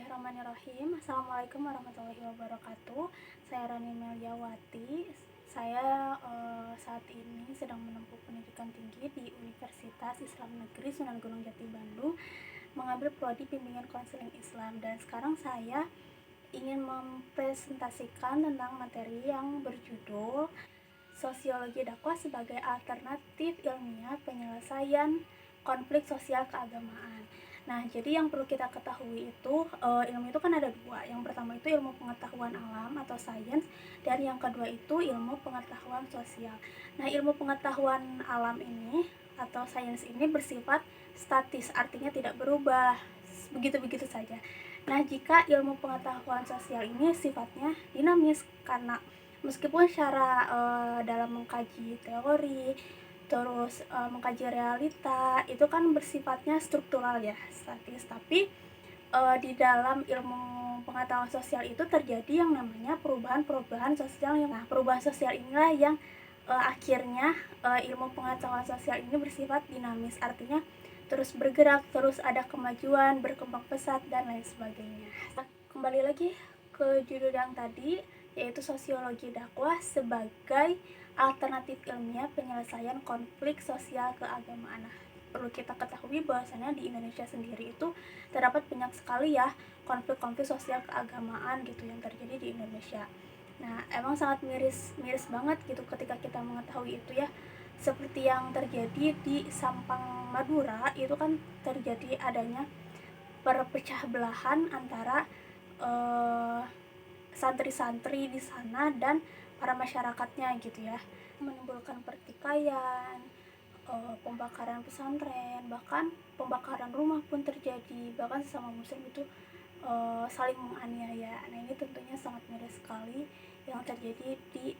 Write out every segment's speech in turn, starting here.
Bismillahirrahmanirrahim. Assalamualaikum warahmatullahi wabarakatuh. Saya Rani Meliawati. Saya saat ini sedang menempuh pendidikan tinggi di Universitas Islam Negeri Sunan Gunung Jati Bandung, mengambil prodi bimbingan konseling Islam, dan sekarang saya ingin mempresentasikan tentang materi yang berjudul Sosiologi dakwah sebagai alternatif ilmiah penyelesaian konflik sosial keagamaan. Nah, jadi yang perlu kita ketahui itu, ilmu itu kan ada dua. Yang pertama itu ilmu pengetahuan alam atau sains, dan yang kedua itu ilmu pengetahuan sosial. Nah, ilmu pengetahuan alam ini atau sains ini bersifat statis, artinya tidak berubah begitu-begitu saja. Nah, jika ilmu pengetahuan sosial ini sifatnya dinamis, karena meskipun secara dalam mengkaji teori, terus mengkaji realita itu kan bersifatnya struktural ya, statis, tapi di dalam ilmu pengetahuan sosial itu terjadi yang namanya perubahan sosial. Nah, perubahan sosial inilah yang akhirnya ilmu pengetahuan sosial ini bersifat dinamis, artinya terus bergerak, terus ada kemajuan, berkembang pesat, dan lain sebagainya. Kembali lagi ke judul yang tadi, yaitu sosiologi dakwah sebagai alternatif ilmiah penyelesaian konflik sosial keagamaan. Nah, perlu kita ketahui bahwasanya di Indonesia sendiri itu terdapat banyak sekali ya konflik-konflik sosial keagamaan gitu yang terjadi di Indonesia. Nah, emang sangat miris banget gitu ketika kita mengetahui itu ya. Seperti yang terjadi di Sampang Madura, itu kan terjadi adanya perpecah belahan antara santri-santri di sana dan para masyarakatnya gitu ya, menimbulkan pertikaian, pembakaran pesantren, bahkan pembakaran rumah pun terjadi, bahkan sesama muslim itu saling menganiaya. Nah, ini tentunya sangat miris sekali yang terjadi di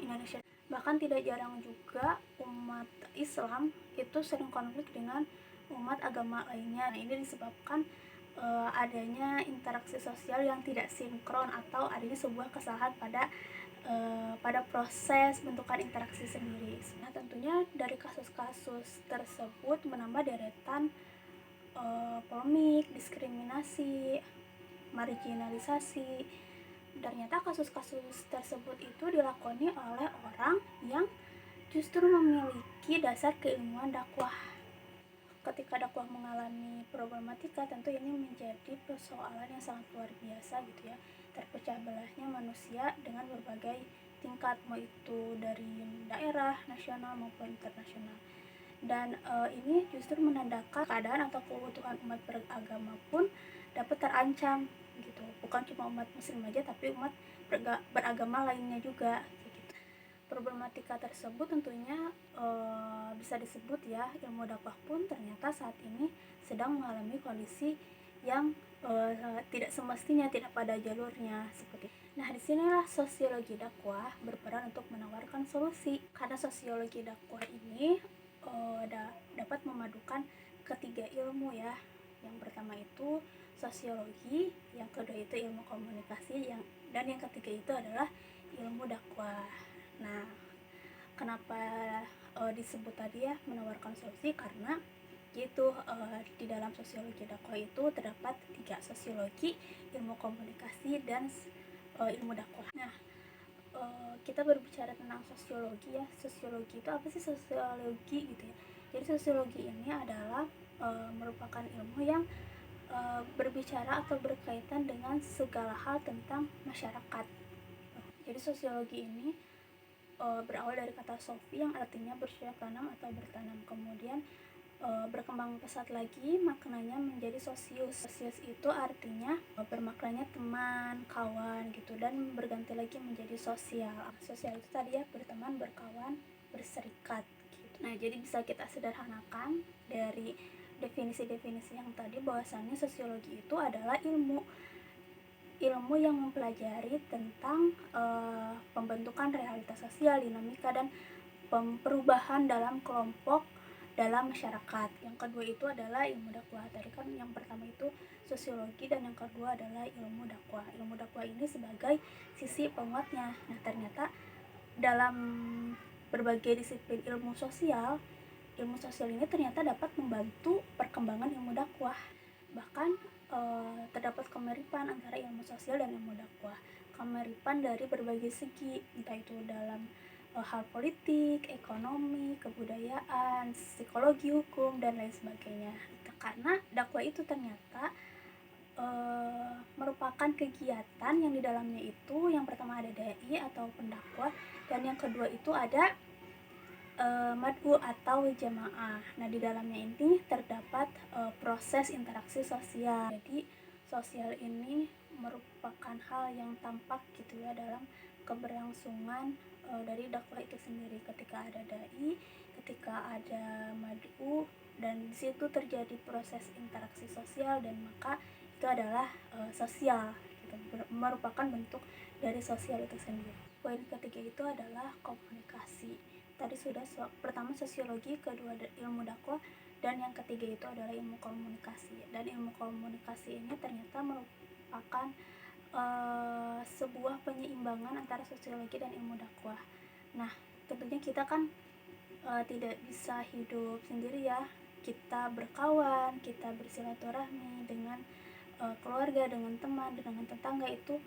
Indonesia. Bahkan tidak jarang juga umat Islam itu sering konflik dengan umat agama lainnya. Nah, ini disebabkan adanya interaksi sosial yang tidak sinkron atau adanya sebuah kesalahan pada proses bentukan interaksi sendiri. Nah, tentunya dari kasus-kasus tersebut menambah deretan polemik, diskriminasi, marginalisasi. Ternyata kasus-kasus tersebut itu dilakoni oleh orang yang justru memiliki dasar keilmuan dakwah. Ketika dakwah mengalami problematika, tentu ini menjadi persoalan yang sangat luar biasa gitu ya. Terpecah belahnya manusia dengan berbagai tingkat, mau itu dari daerah, nasional maupun internasional. Dan ini justru menandakan keadaan atau keutuhan umat beragama pun dapat terancam gitu. Bukan cuma umat muslim aja, tapi umat beragama lainnya juga. Problematika tersebut tentunya bisa disebut ya, ilmu dakwah pun ternyata saat ini sedang mengalami kondisi yang tidak semestinya, tidak pada jalurnya seperti. Nah, disinilah sosiologi dakwah berperan untuk menawarkan solusi, karena sosiologi dakwah ini dapat memadukan ketiga ilmu ya. Yang pertama itu sosiologi, yang kedua itu ilmu komunikasi, dan yang ketiga itu adalah ilmu dakwah. Nah, kenapa disebut tadi ya menawarkan solusi? Karena gitu, di dalam sosiologi dakwah itu terdapat 3, sosiologi, ilmu komunikasi, dan ilmu dakwah. Nah, kita berbicara tentang sosiologi ya. Sosiologi itu apa sih sosiologi gitu ya? Jadi sosiologi ini adalah merupakan ilmu yang berbicara atau berkaitan dengan segala hal tentang masyarakat. Jadi sosiologi ini berawal dari kata sofi yang artinya bercocok tanam atau bertanam. Kemudian berkembang pesat lagi maknanya menjadi sosius. Sosius itu artinya bermaknanya teman, kawan gitu, dan berganti lagi menjadi sosial. Sosial itu tadi ya berteman, berkawan, berserikat gitu. Nah, jadi bisa kita sederhanakan dari definisi-definisi yang tadi bahwasannya sosiologi itu adalah ilmu yang mempelajari tentang pembentukan realitas sosial, dinamika, dan perubahan dalam kelompok dalam masyarakat. Yang kedua itu adalah ilmu dakwah. Tadi kan yang pertama itu sosiologi, dan yang kedua adalah ilmu dakwah. Ilmu dakwah ini sebagai sisi penguatnya. Nah, ternyata dalam berbagai disiplin ilmu sosial ini ternyata dapat membantu perkembangan ilmu dakwah. Bahkan terdapat kemiripan antara ilmu sosial dan ilmu dakwah. Kemiripan dari berbagai segi, entah itu dalam hal politik, ekonomi, kebudayaan, psikologi, hukum, dan lain sebagainya. Karena dakwah itu ternyata merupakan kegiatan yang di dalamnya itu yang pertama ada dai atau pendakwah, dan yang kedua itu ada mad'u atau jamaah. Nah, di dalamnya ini terdapat proses interaksi sosial. Jadi, sosial ini merupakan hal yang tampak gitu ya dalam keberlangsungan dari dakwah itu sendiri. Ketika ada dai, ketika ada mad'u, dan di situ terjadi proses interaksi sosial, dan maka itu adalah sosial gitu, merupakan bentuk dari sosial itu sendiri. Poin ketiga itu adalah komunikasi. Tadi sudah pertama sosiologi, kedua ilmu dakwah, dan yang ketiga itu adalah ilmu komunikasi. Dan ilmu komunikasi ini ternyata merupakan sebuah penyeimbangan antara sosiologi dan ilmu dakwah. Nah, tentunya kita kan tidak bisa hidup sendiri ya. Kita berkawan, kita bersilaturahmi dengan keluarga, dengan teman, dengan tetangga, itu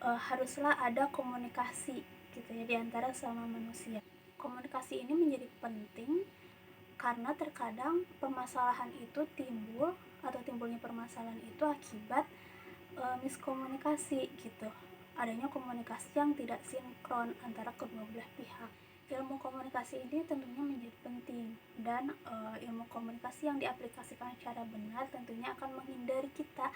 haruslah ada komunikasi gitu ya di antara sama manusia. Komunikasi ini menjadi penting karena terkadang permasalahan itu timbulnya permasalahan itu akibat miskomunikasi gitu. Adanya komunikasi yang tidak sinkron antara kedua belah pihak. Ilmu komunikasi ini tentunya menjadi penting, dan ilmu komunikasi yang diaplikasikan secara benar tentunya akan menghindari kita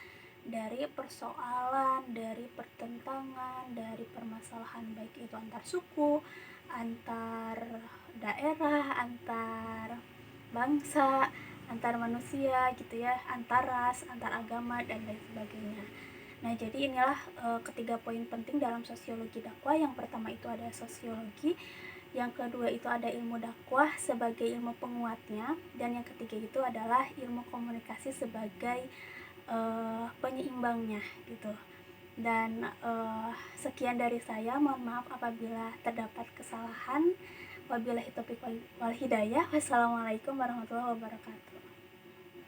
dari persoalan, dari pertentangan, dari permasalahan baik itu antar suku, antar daerah, antar bangsa, antar manusia gitu ya, antar ras, antar agama, dan lain sebagainya. Nah, jadi inilah ketiga poin penting dalam sosiologi dakwah. Yang pertama itu ada sosiologi, yang kedua itu ada ilmu dakwah sebagai ilmu penguatnya, dan yang ketiga itu adalah ilmu komunikasi sebagai penyeimbangnya gitu. Dan sekian dari saya, mohon maaf apabila terdapat kesalahan. Wabillahi taufiq wal hidayah. Wassalamualaikum warahmatullahi wabarakatuh.